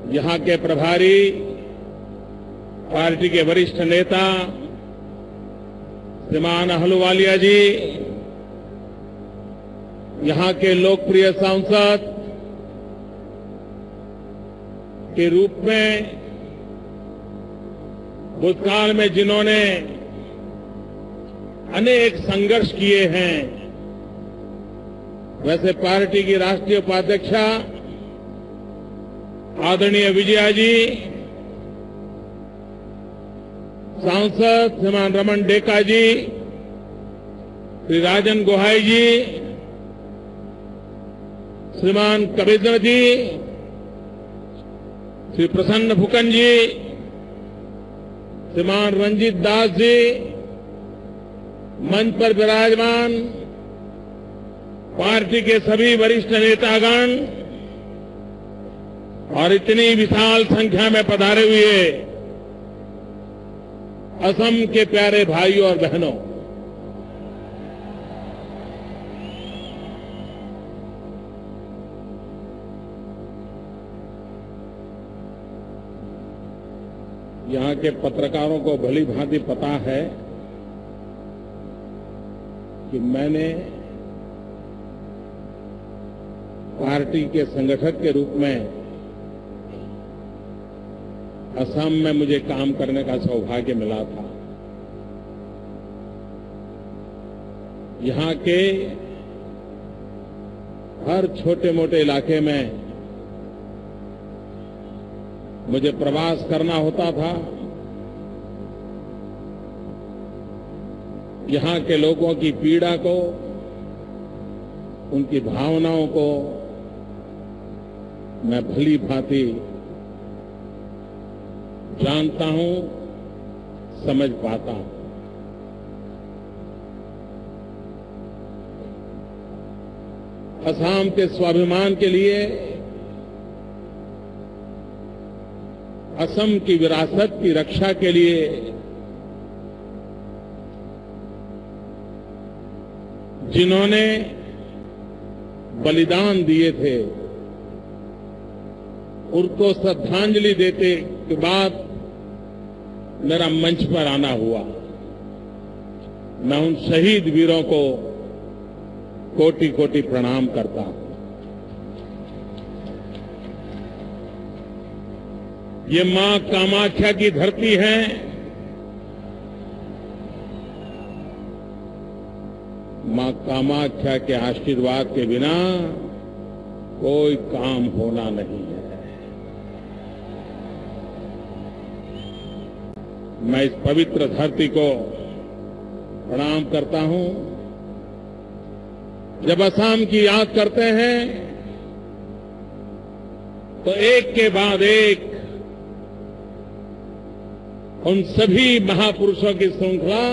यहां के प्रभारी पार्टी के वरिष्ठ नेता श्रीमान अहलुवालिया जी, यहां के लोकप्रिय सांसद के रूप में भूतकाल में जिन्होंने अनेक संघर्ष किए हैं, वैसे पार्टी की राष्ट्रीय उपाध्यक्षा आदरणीय विजया जी, सांसद श्रीमान रमन डेका जी, श्री राजन गोहाई जी, श्रीमान कबीर जी, श्री प्रसन्न फुकन जी, श्रीमान रंजीत दास जी, मंच पर विराजमान पार्टी के सभी वरिष्ठ नेतागण और इतनी विशाल संख्या में पधारे हुए असम के प्यारे भाइयों और बहनों, यहां के पत्रकारों को भली भांति पता है कि मैंने पार्टी के संगठक के रूप में असम में मुझे काम करने का सौभाग्य मिला था। यहां के हर छोटे मोटे इलाके में मुझे प्रवास करना होता था। यहां के लोगों की पीड़ा को, उनकी भावनाओं को मैं भली भांति जानता हूं, समझ पाता हूं। असम के स्वाभिमान के लिए, असम की विरासत की रक्षा के लिए जिन्होंने बलिदान दिए थे, उनको श्रद्धांजलि देते के बाद मेरा मंच पर आना हुआ। मैं उन शहीद वीरों को कोटि कोटि प्रणाम करता हूं। ये मां कामाख्या की धरती है। मां कामाख्या के आशीर्वाद के बिना कोई काम होना नहीं है। मैं इस पवित्र धरती को प्रणाम करता हूं। जब असम की याद करते हैं तो एक के बाद एक उन सभी महापुरुषों की श्रृंखला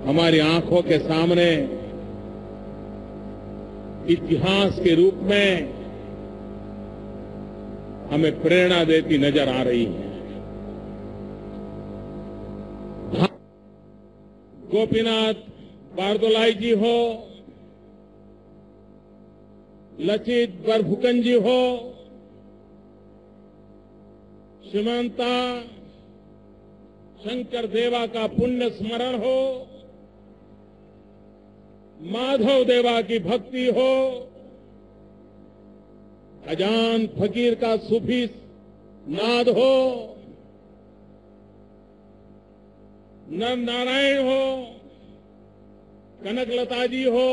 हमारी आंखों के सामने इतिहास के रूप में हमें प्रेरणा देती नजर आ रही है। गोपीनाथ बारदोलाई जी हो, लचित बरफुकन जी हो, श्रीमंता शंकर देवा का पुण्य स्मरण हो, माधव देवा की भक्ति हो, अजान फकीर का सूफी नाद हो, नर नारायण हो, कनकलता जी हो,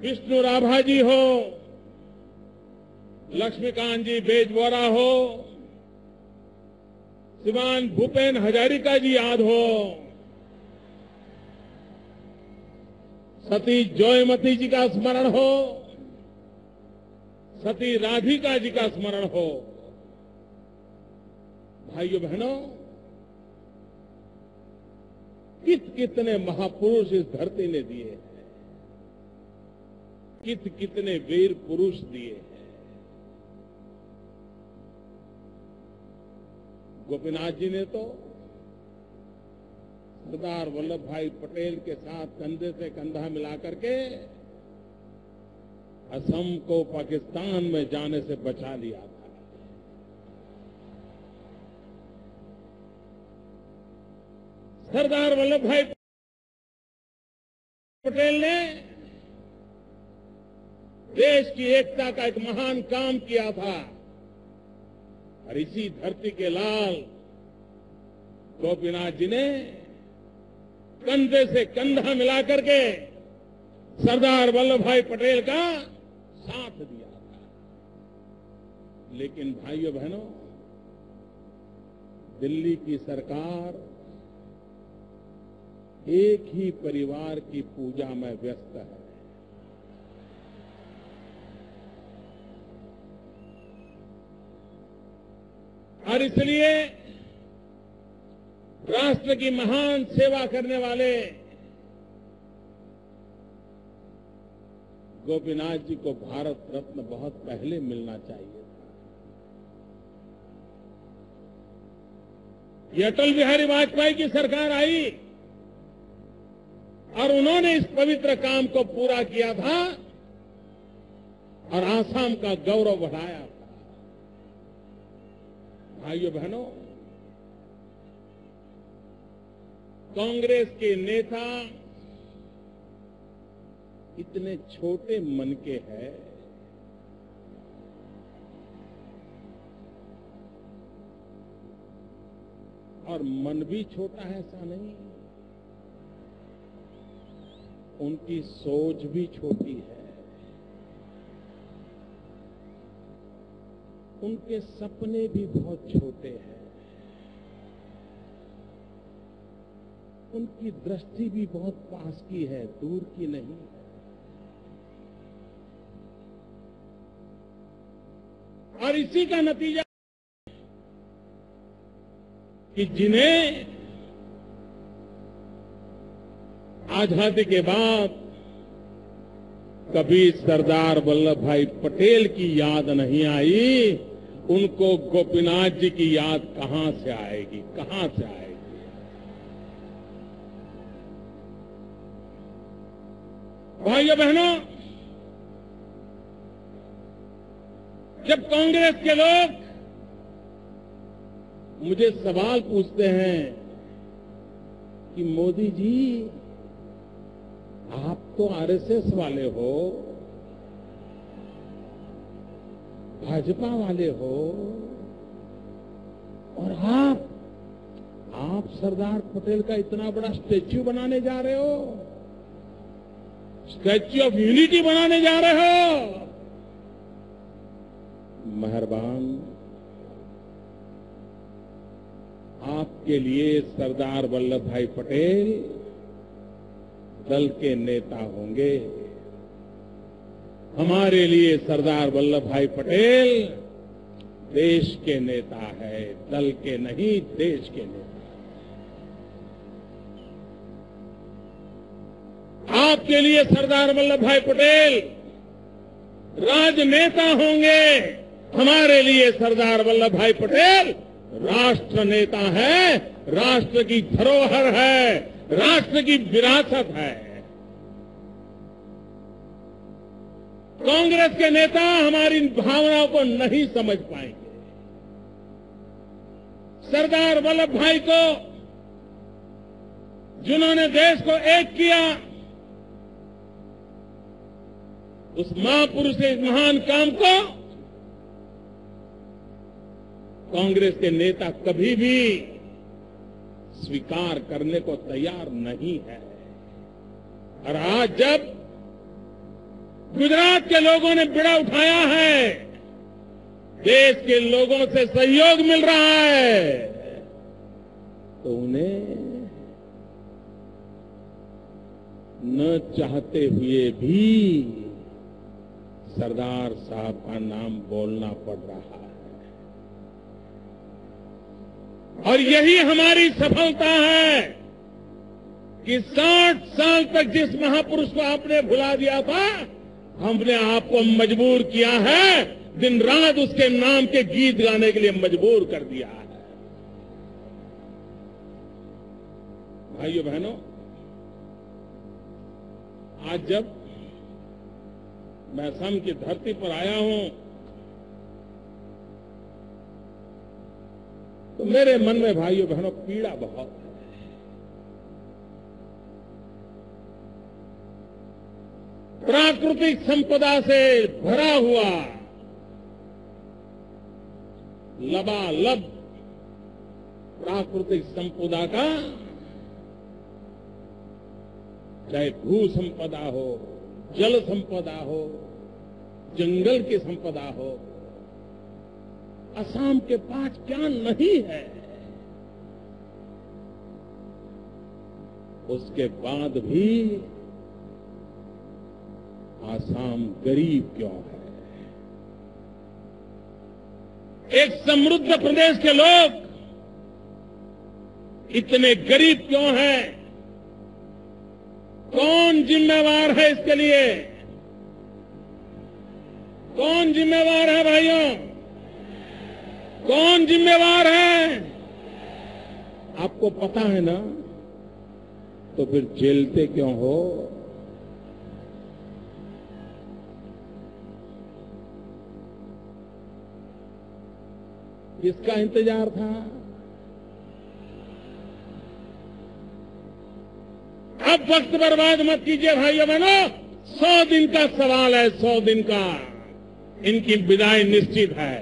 विष्णु राभा जी हो, लक्ष्मीकांत जी बेजबोरा हो, श्रीमान भूपेन हजारिका जी याद हो, सती जयमती जी का स्मरण हो, सती राधिका जी का स्मरण हो। भाइयों बहनों, कितने महापुरुष इस धरती ने दिए हैं, कितने वीर पुरुष दिए हैं। गोपीनाथ जी ने तो सरदार वल्लभ भाई पटेल के साथ कंधे से कंधा मिलाकर के असम को पाकिस्तान में जाने से बचा लिया था। सरदार वल्लभ भाई पटेल ने देश की एकता का एक महान काम किया था और इसी धरती के लाल गोपीनाथ जी ने कंधे से कंधा मिलाकर के सरदार वल्लभ भाई पटेल का साथ दिया था। लेकिन भाइयों बहनों, दिल्ली की सरकार एक ही परिवार की पूजा में व्यस्त है। और इसलिए राष्ट्र की महान सेवा करने वाले गोपीनाथ जी को भारत रत्न बहुत पहले मिलना चाहिए था। ये अटल बिहारी वाजपेयी की सरकार आई और उन्होंने इस पवित्र काम को पूरा किया था और आसाम का गौरव बढ़ाया था। भाइयों बहनों, कांग्रेस के नेता इतने छोटे मन के हैं और मन भी छोटा है ऐसा नहीं, उनकी सोच भी छोटी है, उनके सपने भी बहुत छोटे हैं, उनकी दृष्टि भी बहुत पास की है, दूर की नहीं है। और इसी का नतीजा कि जिन्हें आजादी के बाद कभी सरदार वल्लभ भाई पटेल की याद नहीं आई, उनको गोपीनाथ जी की याद कहां से आएगी, कहां से आएगी। भाइयों बहनों, जब कांग्रेस के लोग मुझे सवाल पूछते हैं कि मोदी जी आप तो आरएसएस वाले हो, भाजपा वाले हो और आप सरदार पटेल का इतना बड़ा स्टैच्यू बनाने जा रहे हो, स्टैच्यू ऑफ यूनिटी बनाने जा रहे हो। मेहरबान, आपके लिए सरदार वल्लभ भाई पटेल दल के नेता होंगे, हमारे लिए सरदार वल्लभ भाई पटेल देश के नेता है, दल के नहीं, देश के नेता। आपके लिए सरदार वल्लभ भाई पटेल राजनेता होंगे, हमारे लिए सरदार वल्लभ भाई पटेल राष्ट्र नेता है, राष्ट्र की धरोहर है, राष्ट्र की विरासत है। कांग्रेस के नेता हमारी भावनाओं को नहीं समझ पाएंगे। सरदार वल्लभ भाई को, जिन्होंने देश को एक किया, उस महापुरुष के महान काम को कांग्रेस के नेता कभी भी स्वीकार करने को तैयार नहीं है। और आज जब गुजरात के लोगों ने बीड़ा उठाया है, देश के लोगों से सहयोग मिल रहा है, तो उन्हें न चाहते हुए भी सरदार साहब का नाम बोलना पड़ रहा है। और यही हमारी सफलता है कि 60 साल तक जिस महापुरुष को आपने भुला दिया था, हमने आपको मजबूर किया है, दिन रात उसके नाम के गीत गाने के लिए मजबूर कर दिया है। भाइयों बहनों, आज जब मैं असम की धरती पर आया हूं तो मेरे मन में भाइयों बहनों पीड़ा बहुत है। प्राकृतिक संपदा से भरा हुआ लबालब प्राकृतिक संपदा का, चाहे भू संपदा हो, जल संपदा हो, जंगल की संपदा हो, असम के पास क्या नहीं है। उसके बाद भी असम गरीब क्यों है? एक समृद्ध प्रदेश के लोग इतने गरीब क्यों हैं? कौन जिम्मेवार है इसके लिए? कौन जिम्मेवार है भाइयों? कौन जिम्मेवार है? आपको पता है ना, तो फिर झेलते क्यों हो? किसका इंतजार था? अब वक्त बर्बाद मत कीजिए भाइयों बहनों। 100 दिन का सवाल है, 100 दिन का। इनकी विदाई निश्चित है।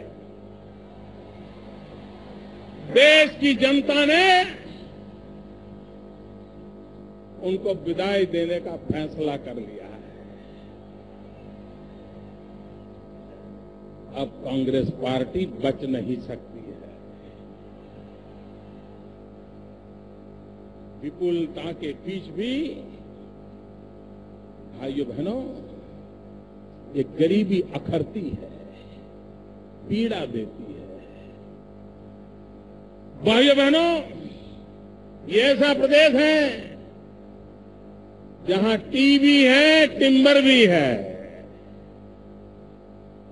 देश की जनता ने उनको विदाई देने का फैसला कर लिया है। अब कांग्रेस पार्टी बच नहीं सकती है। विपुलता के बीच भी भाइयों बहनों ये गरीबी अखरती है, पीड़ा देती है। भाइयों बहनों, ये ऐसा प्रदेश है जहां टीबी है, टिम्बर भी है।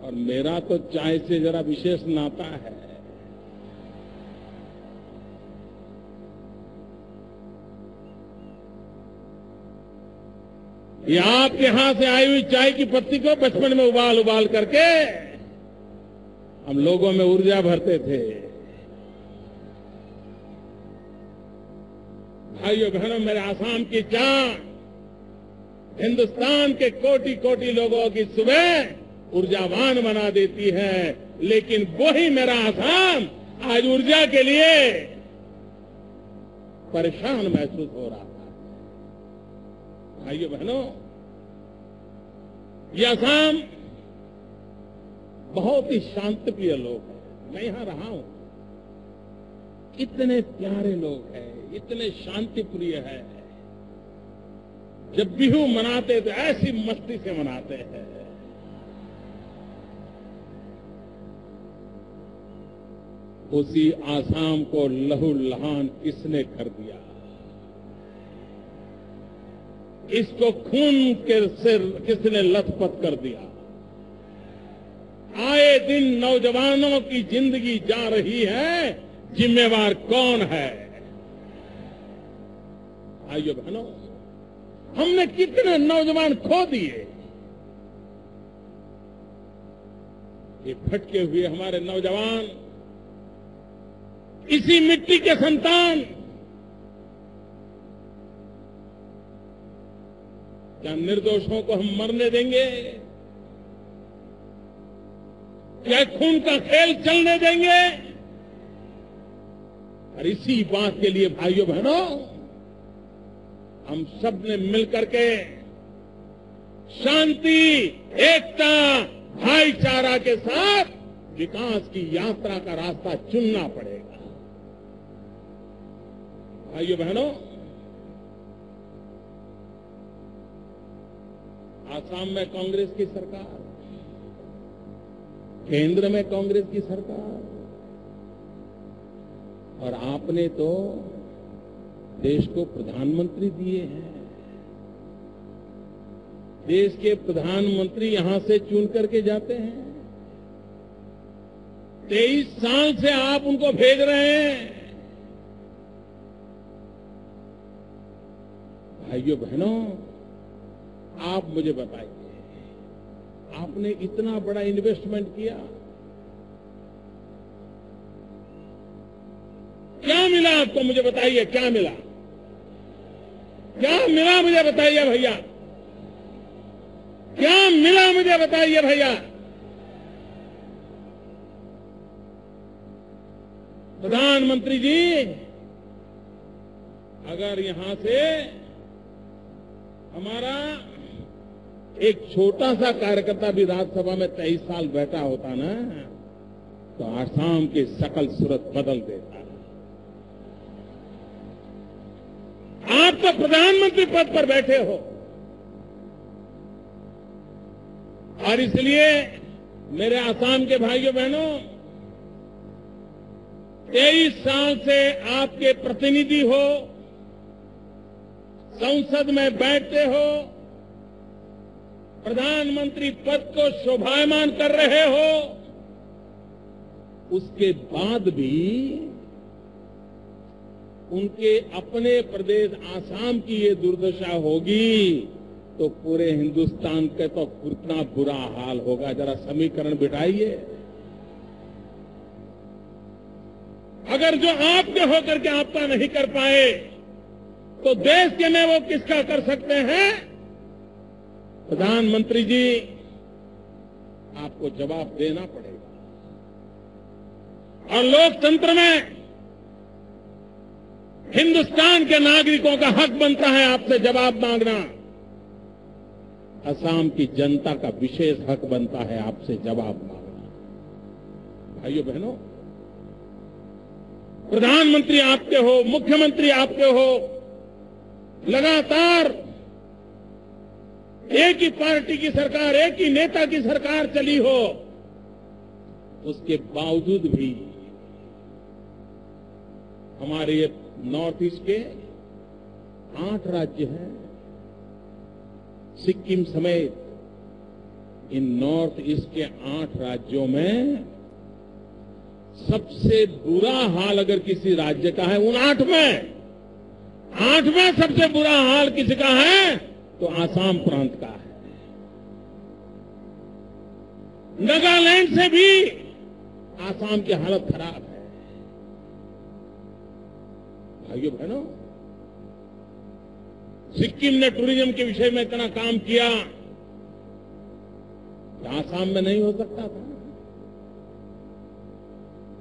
और मेरा तो चाय से जरा विशेष नाता है। ये आपके यहां से आई हुई चाय की पत्ती को बचपन में उबाल उबाल करके हम लोगों में ऊर्जा भरते थे। भाइयों बहनों, मेरे आसाम की चाय हिंदुस्तान के कोटि कोटि लोगों की सुबह ऊर्जावान बना देती है। लेकिन वही मेरा आसाम आज ऊर्जा के लिए परेशान महसूस हो रहा है। भाइयों बहनों, ये आसाम बहुत ही शांतिप्रिय लोग हैं। मैं यहां रहा हूं, इतने प्यारे लोग हैं, इतने शांतिप्रिय है। जब बिहू मनाते तो ऐसी मस्ती से मनाते हैं। उसी आसाम को लहूलुहान किसने कर दिया? इसको खून के सिर किसने लथपथ कर दिया? आए दिन नौजवानों की जिंदगी जा रही है, जिम्मेवार कौन है? भाइयों बहनों, हमने कितने नौजवान खो दिए। ये भटके हुए हमारे नौजवान, इसी मिट्टी के संतान, क्या निर्दोषों को हम मरने देंगे? क्या खून का खेल चलने देंगे? और इसी बात के लिए भाइयों बहनों, हम सब ने मिलकर के शांति, एकता, भाईचारा के साथ विकास की यात्रा का रास्ता चुनना पड़ेगा। भाइयों बहनों, आसाम में कांग्रेस की सरकार, केंद्र में कांग्रेस की सरकार, और आपने तो देश को प्रधानमंत्री दिए हैं। देश के प्रधानमंत्री यहां से चुन करके जाते हैं। 23 साल से आप उनको भेज रहे हैं। भाइयों बहनों, आप मुझे बताइए, आपने इतना बड़ा इन्वेस्टमेंट किया, क्या मिला आपको? मुझे बताइए, क्या मिला? क्या मिला मुझे बताइए भैया, क्या मिला मुझे बताइए भैया। प्रधानमंत्री जी, अगर यहां से हमारा एक छोटा सा कार्यकर्ता भी राज्यसभा में 23 साल बैठा होता ना, तो आसाम की सकल सूरत बदल देता। आप तो प्रधानमंत्री पद पर बैठे हो और इसलिए मेरे आसाम के भाइयों बहनों, 23 साल से आपके प्रतिनिधि हो, संसद में बैठते हो, प्रधानमंत्री पद को शोभायमान कर रहे हो, उसके बाद भी उनके अपने प्रदेश आसाम की ये दुर्दशा होगी तो पूरे हिंदुस्तान का तो कितना बुरा हाल होगा। जरा समीकरण बिठाइए। अगर जो आपके होकर के आपका नहीं कर पाए तो देश के में वो किसका कर सकते हैं? प्रधानमंत्री जी, आपको जवाब देना पड़ेगा। और लोकतंत्र में हिंदुस्तान के नागरिकों का हक बनता है आपसे जवाब मांगना। असम की जनता का विशेष हक बनता है आपसे जवाब मांगना। भाइयों बहनों, प्रधानमंत्री आपके हो, मुख्यमंत्री आपके हो, लगातार एक ही पार्टी की सरकार, एक ही नेता की सरकार चली हो, उसके बावजूद भी हमारे नॉर्थ ईस्ट के 8 राज्य हैं, सिक्किम समेत इन नॉर्थ ईस्ट के 8 राज्यों में सबसे बुरा हाल अगर किसी राज्य का है, उन 8 में सबसे बुरा हाल किसी का है तो आसाम प्रांत का है। नागालैंड से भी आसाम की हालत खराब है। भाइयों बहनों, सिक्किम ने टूरिज्म के विषय में इतना काम किया, क्या आसाम में नहीं हो सकता था?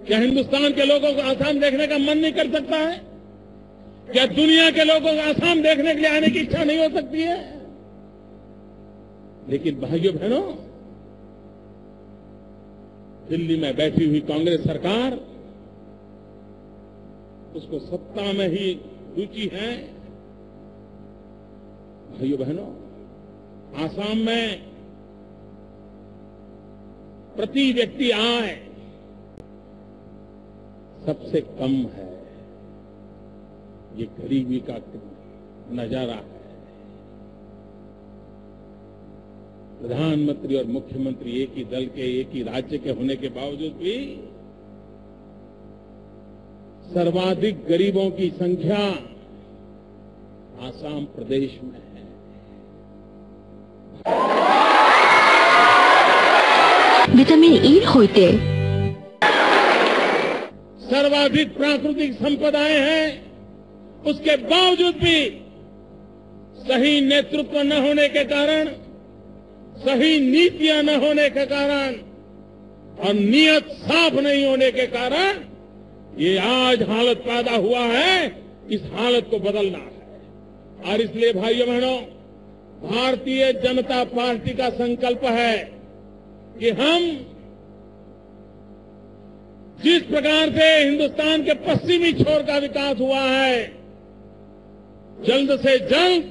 क्या हिंदुस्तान के लोगों को आसाम देखने का मन नहीं कर सकता है? क्या दुनिया के लोगों को आसाम देखने के लिए आने की इच्छा नहीं हो सकती है? लेकिन भाइयों बहनों, दिल्ली में बैठी हुई कांग्रेस सरकार, उसको सत्ता में ही रुचि है। भाइयों बहनों, आसाम में प्रति व्यक्ति आय सबसे कम है। ये गरीबी का नजारा है। प्रधानमंत्री और मुख्यमंत्री एक ही दल के, एक ही राज्य के होने के बावजूद भी सर्वाधिक गरीबों की संख्या आसाम प्रदेश में है। विटामिन ई होते सर्वाधिक प्राकृतिक संपदाएं हैं, उसके बावजूद भी सही नेतृत्व न होने के कारण, सही नीतियां न होने के कारण और नियत साफ नहीं होने के कारण ये आज हालत पैदा हुआ है। इस हालत को बदलना है। और इसलिए भाइयों बहनों, भारतीय जनता पार्टी का संकल्प है कि हम जिस प्रकार से हिंदुस्तान के पश्चिमी छोर का विकास हुआ है, जल्द से जल्द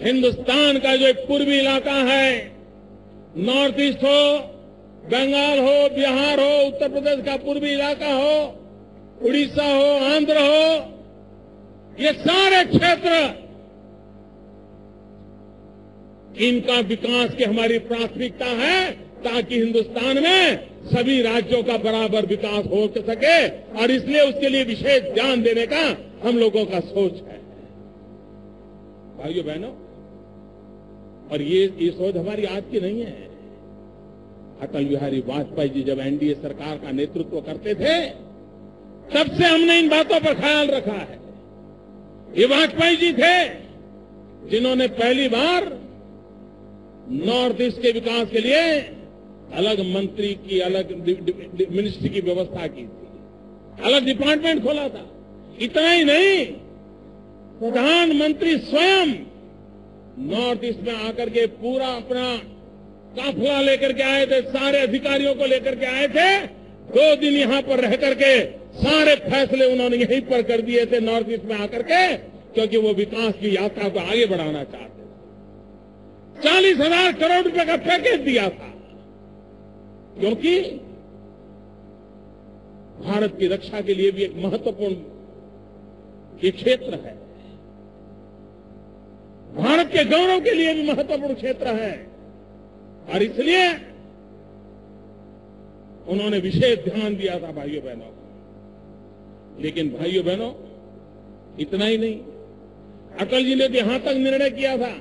हिंदुस्तान का जो एक पूर्वी इलाका है, नॉर्थ ईस्ट हो, बंगाल हो, बिहार हो, उत्तर प्रदेश का पूर्वी इलाका हो, उड़ीसा हो, आंध्र हो, ये सारे क्षेत्र, इनका विकास की हमारी प्राथमिकता है ताकि हिंदुस्तान में सभी राज्यों का बराबर विकास हो सके। और इसलिए उसके लिए विशेष ध्यान देने का हम लोगों का सोच है। भाइयों बहनों, और ये सोच हमारी आज की नहीं है। अटल बिहारी वाजपेयी जी जब एनडीए सरकार का नेतृत्व करते थे, तब से हमने इन बातों पर ख्याल रखा है। ये वाजपेयी जी थे जिन्होंने पहली बार नॉर्थ ईस्ट के विकास के लिए अलग मंत्री की, अलग मिनिस्ट्री की व्यवस्था की थी, अलग डिपार्टमेंट खोला था। इतना ही नहीं, प्रधानमंत्री स्वयं नॉर्थ ईस्ट में आकर के पूरा अपना काफिला लेकर के आए थे, सारे अधिकारियों को लेकर के आए थे। 2 दिन यहां पर रह करके सारे फैसले उन्होंने यहीं पर कर दिए थे नॉर्थ ईस्ट में आकर के, क्योंकि वो विकास की यात्रा को आगे बढ़ाना चाहते थे। 40,000 करोड़ रुपए का पैकेज दिया था, क्योंकि भारत की रक्षा के लिए भी एक महत्वपूर्ण ये क्षेत्र है, भारत के गौरव के लिए भी महत्वपूर्ण क्षेत्र है, और इसलिए उन्होंने विशेष ध्यान दिया था भाइयों बहनों। लेकिन भाइयों बहनों, इतना ही नहीं, अटल जी ने तो यहां तक निर्णय किया था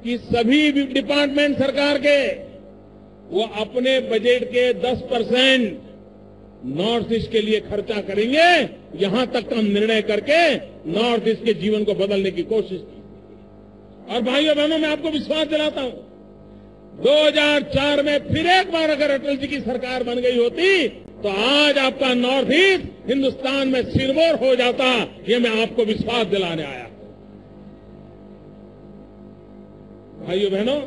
कि सभी डिपार्टमेंट सरकार के वो अपने बजट के 10% नॉर्थ ईस्ट के लिए खर्चा करेंगे। यहां तक हम निर्णय करके नॉर्थ ईस्ट के जीवन को बदलने की कोशिश की। और भाइयों बहनों, मैं आपको विश्वास दिलाता हूं, 2004 में फिर एक बार अगर अटल जी की सरकार बन गई होती तो आज आपका नॉर्थ ईस्ट हिंदुस्तान में सिरमौर हो जाता। ये मैं आपको विश्वास दिलाने आया। भाइयों बहनों,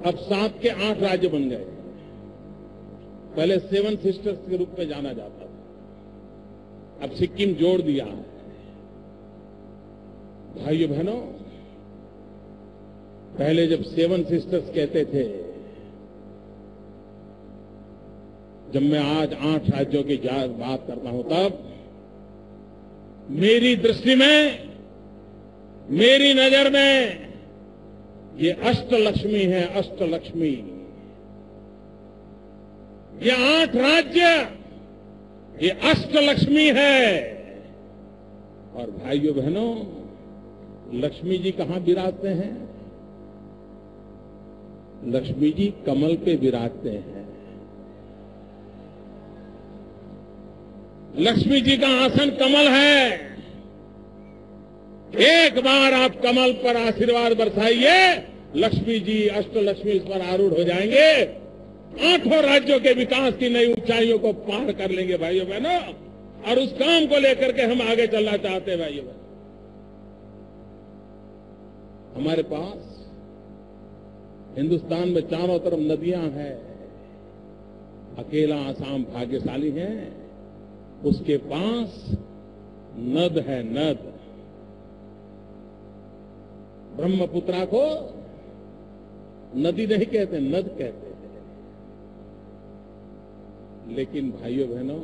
अब 7 के 8 राज्य बन गए। पहले 7 सिस्टर्स के रूप में जाना जाता था, अब सिक्किम जोड़ दिया है। भाइयों बहनों, पहले जब 7 सिस्टर्स कहते थे, जब मैं आज 8 राज्यों की बात करता हूं, तब मेरी दृष्टि में, मेरी नजर में ये अष्टलक्ष्मी है, अष्टलक्ष्मी। ये 8 राज्य, ये अष्टलक्ष्मी है। और भाइयों बहनों, लक्ष्मी जी कहां विराजते हैं? लक्ष्मी जी कमल पे विराजते हैं। लक्ष्मी जी का आसन कमल है। एक बार आप कमल पर आशीर्वाद बरसाइए, लक्ष्मी जी, अष्टलक्ष्मी इस पर आरूढ़ हो जाएंगे। 8 राज्यों के विकास की नई ऊंचाइयों को पार कर लेंगे भाइयों बहनों। और उस काम को लेकर के हम आगे चलना चाहते हैं भाइयों बहनों। हमारे पास हिंदुस्तान में चारों तरफ नदियां हैं। अकेला आसाम भाग्यशाली है, उसके पास नद है, नद। ब्रह्मपुत्रा को नदी नहीं कहते, नद कहते हैं। लेकिन भाइयों बहनों,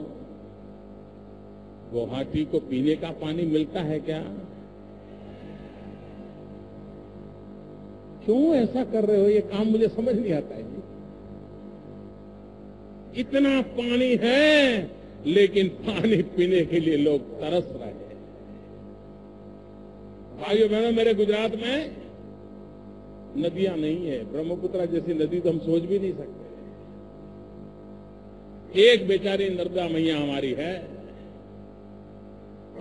गुवाहाटी को पीने का पानी मिलता है क्या? क्यों ऐसा कर रहे हो? ये काम मुझे समझ नहीं आता है। इतना पानी है, लेकिन पानी पीने के लिए लोग तरस रहे हैं। भाइयों बहनों, मेरे गुजरात में नदियां नहीं है। ब्रह्मपुत्रा जैसी नदी तो हम सोच भी नहीं सकते। एक बेचारी नर्मदा मैया हमारी है।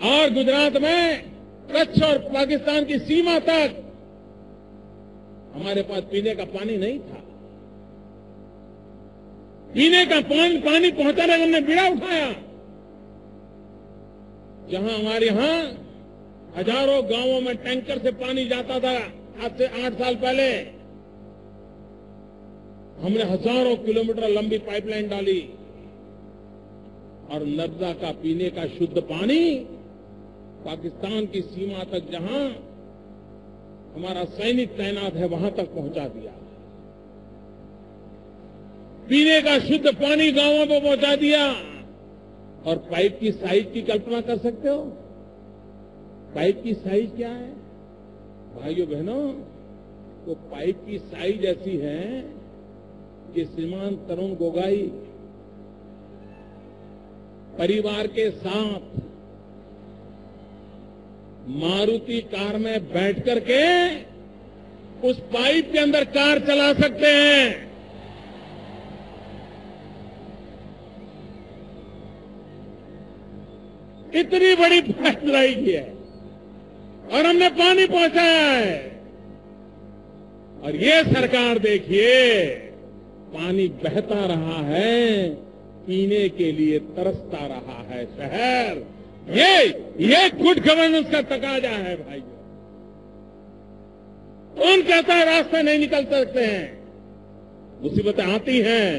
और गुजरात में कच्छ और पाकिस्तान की सीमा तक हमारे पास पीने का पानी नहीं था। पीने का पानी पहुंचाने का हमने बीड़ा उठाया। जहां हमारे यहां हजारों गांवों में टैंकर से पानी जाता था, आज से 8 साल पहले हमने हजारों किलोमीटर लंबी पाइपलाइन डाली और नर्मदा का पीने का शुद्ध पानी पाकिस्तान की सीमा तक, जहां हमारा सैनिक तैनात है, वहां तक पहुंचा दिया। पीने का शुद्ध पानी गांवों में पहुंचा दिया। और पाइप की साइज की कल्पना कर सकते हो? पाइप की साइज क्या है भाइयों बहनों? वो पाइप की साइज ऐसी है कि श्रीमान तरुण गोगोई परिवार के साथ मारुति कार में बैठ करके उस पाइप के अंदर कार चला सकते हैं। इतनी बड़ी पाइपलाइन की है और हमने पानी पहुंचाया है। और ये सरकार देखिए, पानी बहता रहा है, पीने के लिए तरसता रहा है शहर। ये गुड गवर्नेंस का तकाजा है भाई। कौन कहता है रास्ते नहीं निकल सकते हैं? मुसीबतें आती हैं,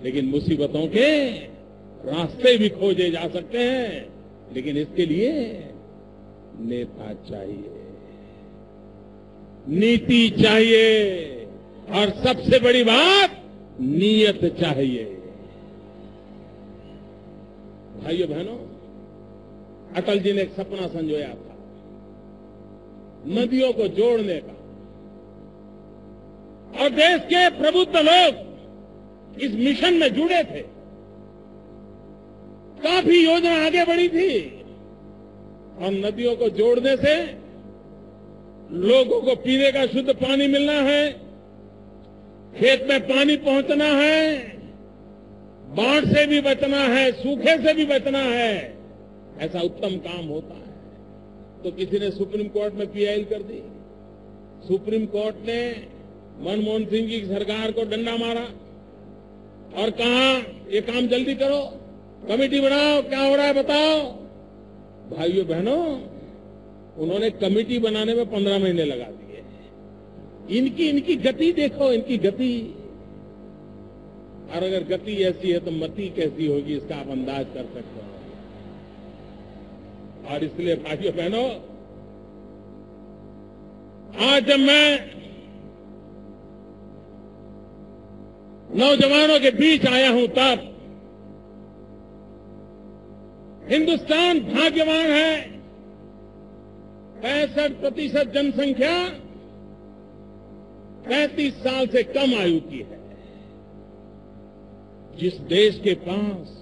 लेकिन मुसीबतों के रास्ते भी खोजे जा सकते हैं। लेकिन इसके लिए नेता चाहिए, नीति चाहिए और सबसे बड़ी बात नीयत चाहिए। भाइयों बहनों, अटल जी ने एक सपना संजोया था नदियों को जोड़ने का, और देश के प्रबुद्ध लोग इस मिशन में जुड़े थे। काफी योजना आगे बढ़ी थी और नदियों को जोड़ने से लोगों को पीने का शुद्ध पानी मिलना है, खेत में पानी पहुंचना है, बाढ़ से भी बचना है, सूखे से भी बचना है। ऐसा उत्तम काम होता है। तो किसी ने सुप्रीम कोर्ट में पीआईएल कर दी। सुप्रीम कोर्ट ने मनमोहन सिंह की सरकार को डंडा मारा और कहा ये काम जल्दी करो, कमेटी बनाओ, क्या हो रहा है बताओ। भाइयों बहनों, उन्होंने कमेटी बनाने में 15 महीने लगा दिए। इनकी गति देखो, इनकी गति। और अगर गति ऐसी है तो मति कैसी होगी, इसका आप अंदाज कर सकते हो। और इसलिए भाइयों बहनों, आज जब मैं नौजवानों के बीच आया हूं, तब हिंदुस्तान भाग्यवान है। 65% जनसंख्या 35 साल से कम आयु की है। जिस देश के पास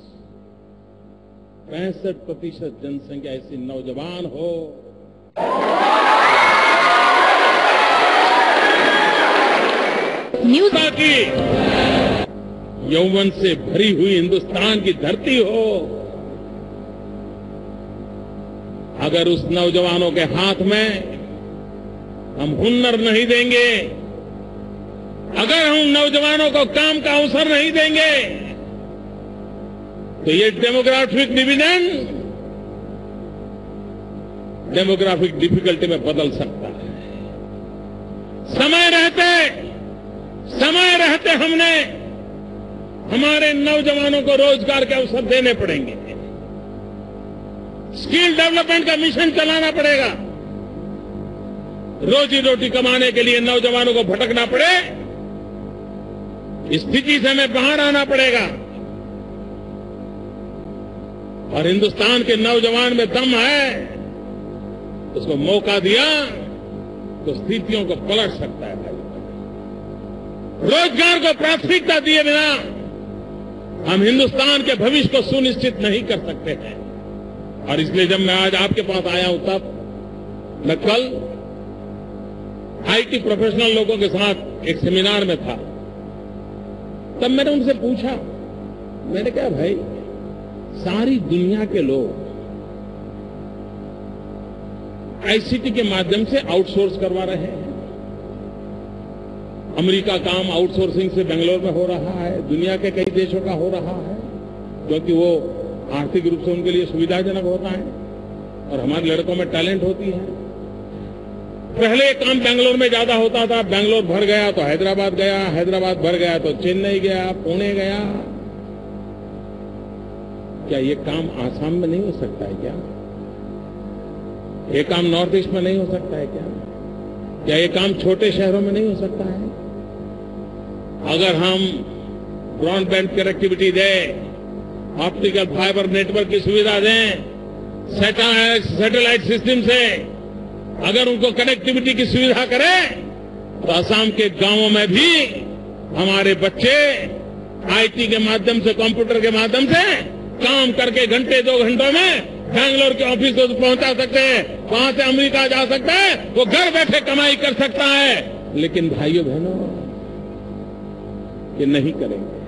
65% जनसंख्या ऐसी नौजवान हो, न्यूज की यौवन से भरी हुई हिंदुस्तान की धरती हो, अगर उस नौजवानों के हाथ में हम हुनर नहीं देंगे, अगर हम नौजवानों को काम का अवसर नहीं देंगे, तो ये डेमोग्राफिक डिविडेंड डेमोग्राफिक डिफिकल्टी में बदल सकता है। समय रहते हमने हमारे नौजवानों को रोजगार के अवसर देने पड़ेंगे। स्किल डेवलपमेंट का मिशन चलाना पड़ेगा। रोजी रोटी कमाने के लिए नौजवानों को भटकना पड़े, इस स्थिति से हमें बाहर आना पड़ेगा। और हिंदुस्तान के नौजवान में दम है, उसको मौका दिया तो स्थितियों को पलट सकता है। भाई, रोजगार को प्राथमिकता दिए बिना हम हिंदुस्तान के भविष्य को सुनिश्चित नहीं कर सकते हैं। और इसलिए जब मैं आज आपके पास आया हूं, तब मैं कल आईटी प्रोफेशनल लोगों के साथ एक सेमिनार में था। तब मैंने उनसे पूछा, मैंने कहा भाई, सारी दुनिया के लोग आईसीटी के माध्यम से आउटसोर्स करवा रहे हैं। अमेरिका काम आउटसोर्सिंग से बेंगलोर में हो रहा है, दुनिया के कई देशों का हो रहा है, क्योंकि वो आर्थिक रूप से उनके लिए सुविधाजनक होता है और हमारे लड़कों में टैलेंट होती है। पहले काम बेंगलोर में ज्यादा होता था, बेंगलोर भर गया तो हैदराबाद गया, हैदराबाद भर गया तो चेन्नई गया, पुणे गया। क्या ये काम आसाम में नहीं हो सकता है क्या? ये काम नॉर्थ ईस्ट में नहीं हो सकता है क्या ये काम छोटे शहरों में नहीं हो सकता है? अगर हम ब्रॉडबैंड कनेक्टिविटी दें, ऑप्टिकल फाइबर नेटवर्क की सुविधा दें, सैटेलाइट सिस्टम से अगर उनको कनेक्टिविटी की सुविधा करें, तो असम के गांवों में भी हमारे बच्चे आईटी के माध्यम से, कंप्यूटर के माध्यम से काम करके घंटे 2 घंटों में बैंगलोर के ऑफिस को पहुंचा सकते हैं, वहां से अमेरिका जा सकता है, वो घर बैठे कमाई कर सकता है। लेकिन भाइयों बहनों, ये नहीं करेंगे।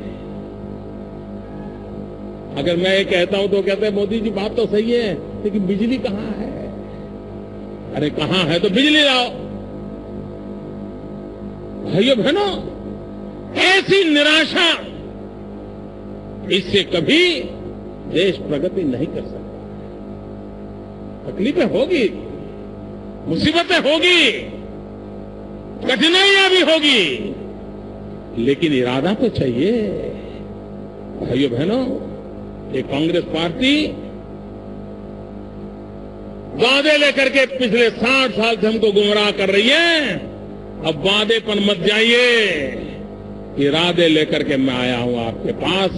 अगर मैं ये कहता हूं तो कहते हैं मोदी जी बात तो सही है, लेकिन बिजली कहां है? अरे कहां है तो बिजली लाओ। भाइयों बहनों, ऐसी निराशा, इससे कभी देश प्रगति नहीं कर सकता। तकलीफें होगी, मुसीबतें होगी, कठिनाइयां भी होगी, लेकिन इरादा तो चाहिए। भाइयों बहनों, ये कांग्रेस पार्टी वादे लेकर के पिछले 60 साल से हमको गुमराह कर रही है। अब वादे पर मत जाइए, इरादे लेकर के मैं आया हूं आपके पास,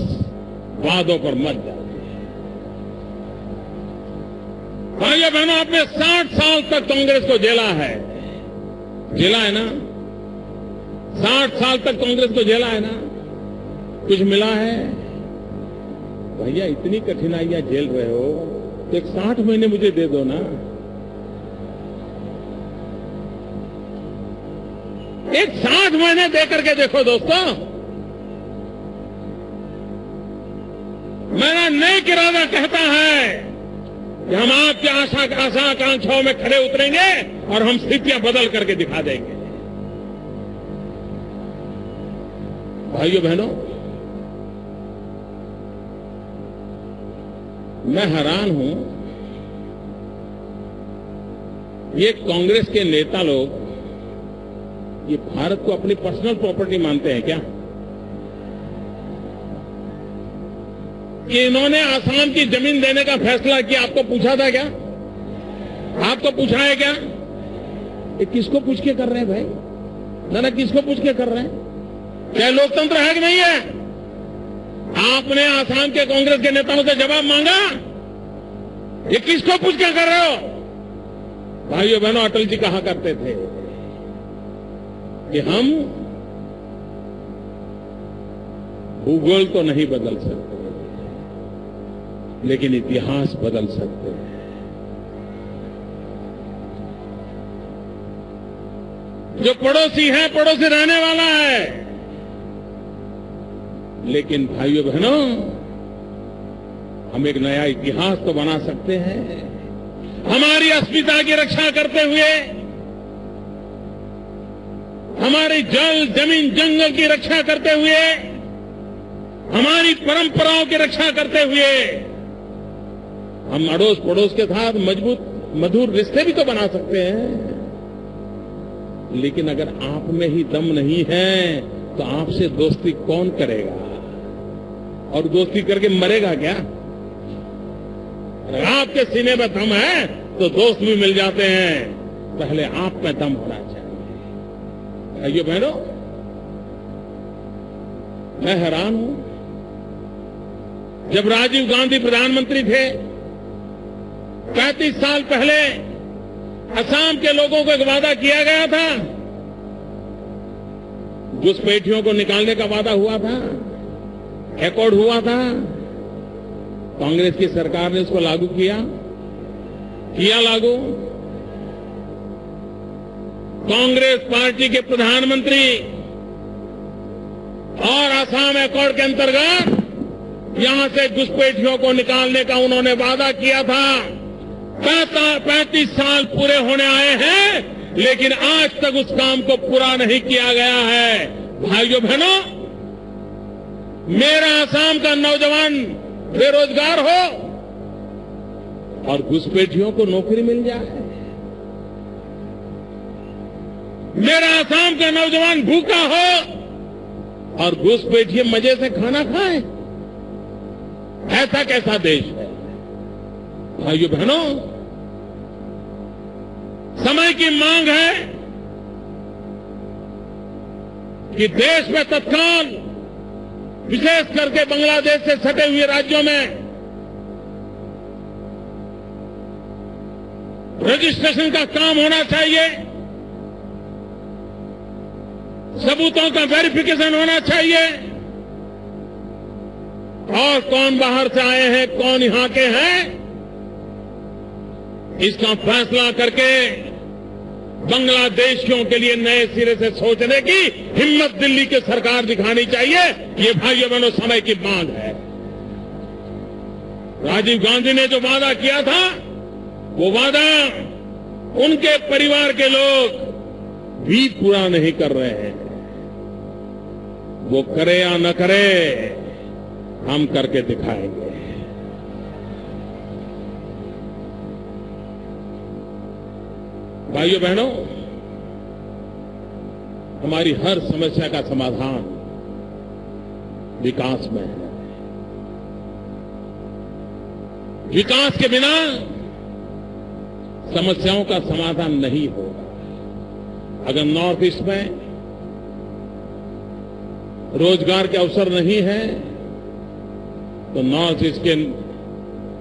वादों पर मत जाइए। भाइयों बहनों, आपने 60 साल तक कांग्रेस को झेला है ना? 60 साल तक कांग्रेस को झेला है ना? कुछ मिला है? भैया इतनी कठिनाइयां झेल रहे हो तो एक 60 महीने मुझे दे दो ना। एक 60 महीने दे करके देखो दोस्तों। मेरा नेक इरादा कहता है कि हम आपकी आशा आकांक्षाओं में खड़े उतरेंगे और हम स्थितियां बदल करके दिखा देंगे। भाइयों बहनों, मैं हैरान हूं, ये कांग्रेस के नेता लोग ये भारत को अपनी पर्सनल प्रॉपर्टी मानते हैं क्या? कि इन्होंने आसाम की जमीन देने का फैसला किया, आपको पूछा था क्या? आपको पूछा है क्या? ये किसको पूछ के कर रहे हैं भाई? ना किसको पूछ के कर रहे हैं? क्या लोकतंत्र है कि नहीं है? आपने आसाम के कांग्रेस के नेताओं से जवाब मांगा? ये किसको पूछ के कर रहे हो? भाइयों बहनों, अटल जी कहा करते थे कि हम भूगोल तो नहीं बदल सकते, लेकिन इतिहास बदल सकते हैं। जो पड़ोसी है, पड़ोसी रहने वाला है, लेकिन भाइयों बहनों, हम एक नया इतिहास तो बना सकते हैं। हमारी अस्मिता की रक्षा करते हुए, हमारी जल, जमीन, जंगल की रक्षा करते हुए, हमारी परंपराओं की रक्षा करते हुए, हम अड़ोस पड़ोस के साथ मजबूत मधुर रिश्ते भी तो बना सकते हैं। लेकिन अगर आप में ही दम नहीं है तो आपसे दोस्ती कौन करेगा? और दोस्ती करके मरेगा क्या? अगर आपके सीने में दम है तो दोस्त भी मिल जाते हैं। पहले आप में दम होना चाहिए। भाइयों बहनों, मैं हैरान हूं, जब राजीव गांधी प्रधानमंत्री थे 35 साल पहले असम के लोगों को एक वादा किया गया था, घुसपैठियों को निकालने का वादा हुआ था, एकॉर्ड हुआ था। कांग्रेस की सरकार ने उसको लागू किया लागू। कांग्रेस पार्टी के प्रधानमंत्री और असम एकॉर्ड के अंतर्गत यहां से घुसपैठियों को निकालने का उन्होंने वादा किया था। 35 साल पूरे होने आए हैं, लेकिन आज तक उस काम को पूरा नहीं किया गया है। भाइयों बहनों, मेरा असम का नौजवान बेरोजगार हो और घुसपैठियों को नौकरी मिल जाए, मेरा असम का नौजवान भूखा हो और घुसपैठिए मजे से खाना खाए, ऐसा कैसा देश है? भाइयों बहनों, समय की मांग है कि देश में तत्काल, विशेष करके बांग्लादेश से सटे हुए राज्यों में रजिस्ट्रेशन का काम होना चाहिए, सबूतों का वेरिफिकेशन होना चाहिए, और कौन बाहर से आए हैं, कौन यहां के हैं, इसका फैसला करके बांग्लादेशियों के लिए नए सिरे से सोचने की हिम्मत दिल्ली की सरकार दिखानी चाहिए। ये भाइयों बहनों समय की मांग है। राजीव गांधी ने जो वादा किया था, वो वादा उनके परिवार के लोग भी पूरा नहीं कर रहे हैं। वो करे या न करे, हम करके दिखाएंगे। भाइयों बहनों, हमारी हर समस्या का समाधान विकास में है। विकास के बिना समस्याओं का समाधान नहीं होगा। अगर नॉर्थ ईस्ट में रोजगार के अवसर नहीं है, तो नॉर्थ ईस्ट के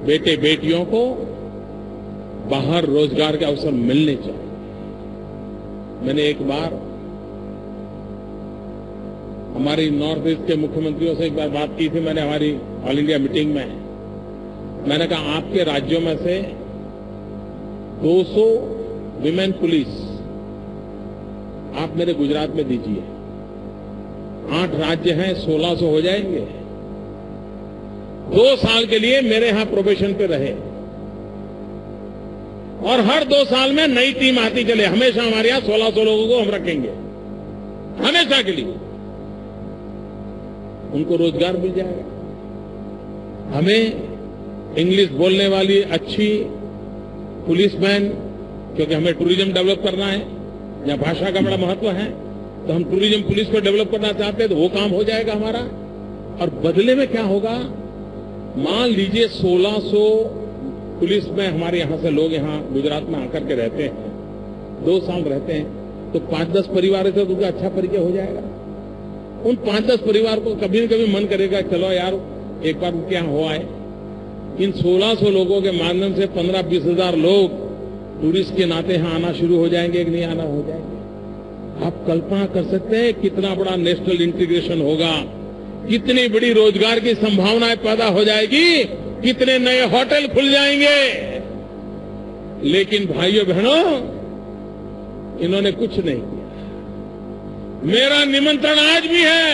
बेटे बेटियों को बाहर रोजगार के अवसर मिलने चाहिए। मैंने एक बार हमारी नॉर्थ ईस्ट के मुख्यमंत्रियों से एक बार बात की थी। मैंने हमारी ऑल इंडिया मीटिंग में मैंने कहा, आपके राज्यों में से 200 विमेन पुलिस आप मेरे गुजरात में दीजिए। 8 राज्य हैं, 1600 हो जाएंगे। 2 साल के लिए मेरे यहां प्रोबेशन पे रहे और हर 2 साल में नई टीम आती चले। हमेशा हमारे यहां 1600 लोगों को हम रखेंगे, हमेशा के लिए। उनको रोजगार मिल जाएगा। हमें इंग्लिश बोलने वाली अच्छी पुलिसमैन, क्योंकि हमें टूरिज्म डेवलप करना है, या भाषा का बड़ा महत्व है, तो हम टूरिज्म पुलिस को डेवलप करना चाहते हैं, तो वो काम हो जाएगा हमारा। और बदले में क्या होगा, मान लीजिए 1600 पुलिस में हमारे यहां से लोग यहां गुजरात में आकर के रहते हैं, 2 साल रहते हैं, तो 5-10 परिवार से तो उनका अच्छा परिचय हो जाएगा। उन 5-10 परिवार को कभी न कभी मन करेगा, चलो यार एक बार उनके यहां हो आए। इन 1600 लोगों के माध्यम से 15-20 हजार लोग टूरिस्ट के नाते यहां आना शुरू हो जाएंगे कि नहीं आना हो जाएंगे। आप कल्पना कर सकते हैं कितना बड़ा नेशनल इंटीग्रेशन होगा, कितनी बड़ी रोजगार की संभावनाएं पैदा हो जाएगी, कितने नए होटल खुल जाएंगे। लेकिन भाइयों बहनों, इन्होंने कुछ नहीं किया। मेरा निमंत्रण आज भी है